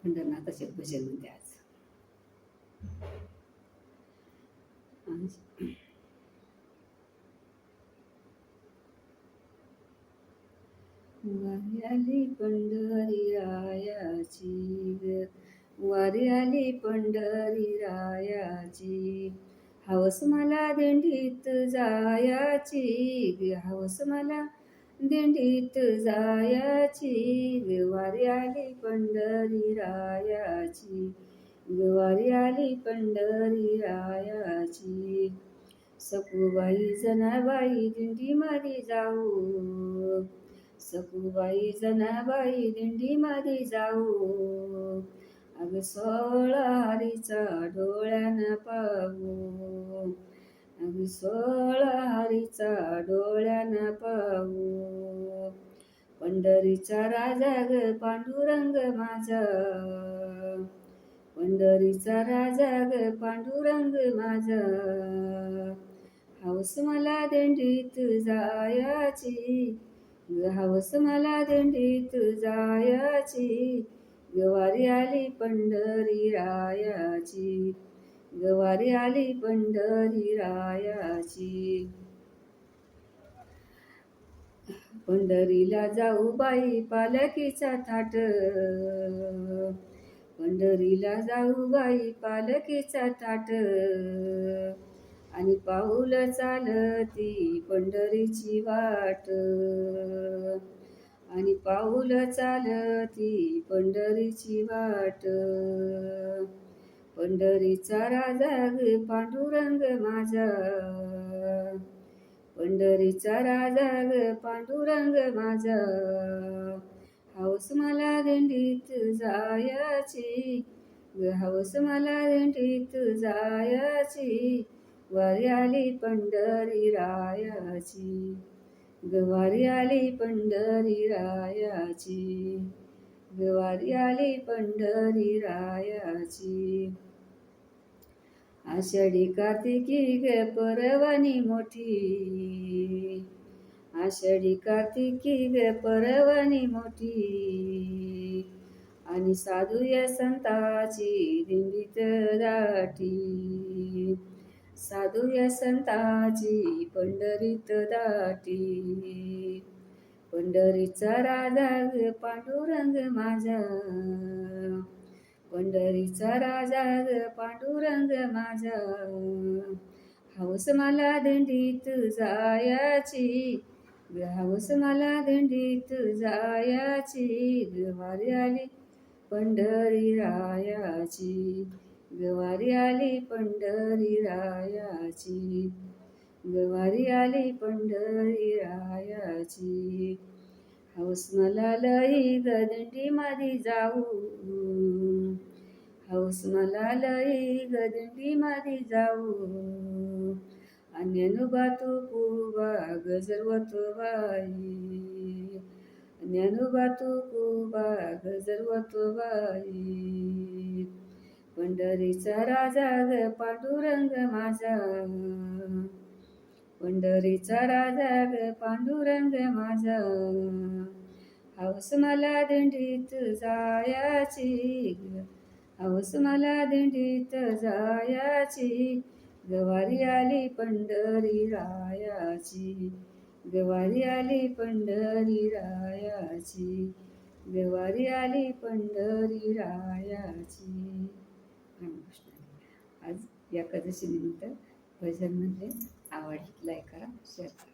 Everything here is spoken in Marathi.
पंढरनाथाचे भजन म्हणते आज. वारी आली पंढरी रायाची ग, वारी आली पंढरी रायाची, हवस मला दिंडीत जायाची ग, हवस मला दिंडीत जायाची ग, वारी आली पंढरी रायाची ग, वारी आली पंढरी रायाची. सखूबाई जनाबाई दिंडीमध्ये जाऊ, सखूबाई जनाबाई दिंडीमध्ये जाऊ, अग सोहळा हरीचा डोळ्यानं पाहू, अग सोहळा हरीचा डोळ्यानं पाहू. पंढरीचा राजा ग पांडुरंग माझा, पंढरीचा राजा ग पांडुरंग माझा, हौस मला दिंडीत जायाची ग, हौस मला दिंडीत जायाची ग, वारी आली पंढरी रायाची ग, वारी आली पंढरी रायाची. पंढरीला जाऊ बाई पालखीचा थाट, पंढरीला जाऊ बाई पालखीचा थाट, आणि पाऊल चालती पंढरीची वाट, आणि पाऊल चालती पंढरीची वाट. पंढरीचा राजा ग पांडुरंग माझा, पंढरीचा राजा ग पांडुरंग माझा, हौस मला दिंडीत जायाची ग, हौस मला दिंडीत जायाची, वारी आली पंढरी रायाची ग, वारी आली पंढरी रायाची ग, वारी आली पंढरी रायाची. आषाढी कार्तिकी ग परवानी मोठी, आषाढी कार्तिकी ग परवानी मोठी, आणि साधू या संताची दिंडीत दाटी, साधू या संताची पंढरीत दाटी. पंढरीचा राजा ग पांडुरंग माझा, पंढरीचा राजा ग पांडुरंग माझा, हौस मला दिंडीत जायाची ग, हौस मला दिंडीत जायाची ग, वारी आली पंढरी रायाची ग, वारी आली पंढरी रायाची ग, वारी आली पंढरी रायाची. हौस मला लई ग दिंडीमध्ये जाऊ, हौस मला लई ग दिंडीमध्ये जाऊ, ज्ञानोबा तुकोबा गजरवतो बाई, ज्ञानोबा तुकोबा गजरवतो बाई. पंढरीचा राजा ग पांडुरंग माझा, पंढरीचा राजा ग पांडुरंग माझा, हौस मला दिंडीत जायाची ग, हौस मला दिंडीत जायाची ग, वारी आली पंढरी रायाची ग, वारी आली पंढरी रायाची ग, वारी आली पंढरी रायाची. आज एकादशी निमित्त भजन म्हणले, आवडले लाईक करा, शेअर करा.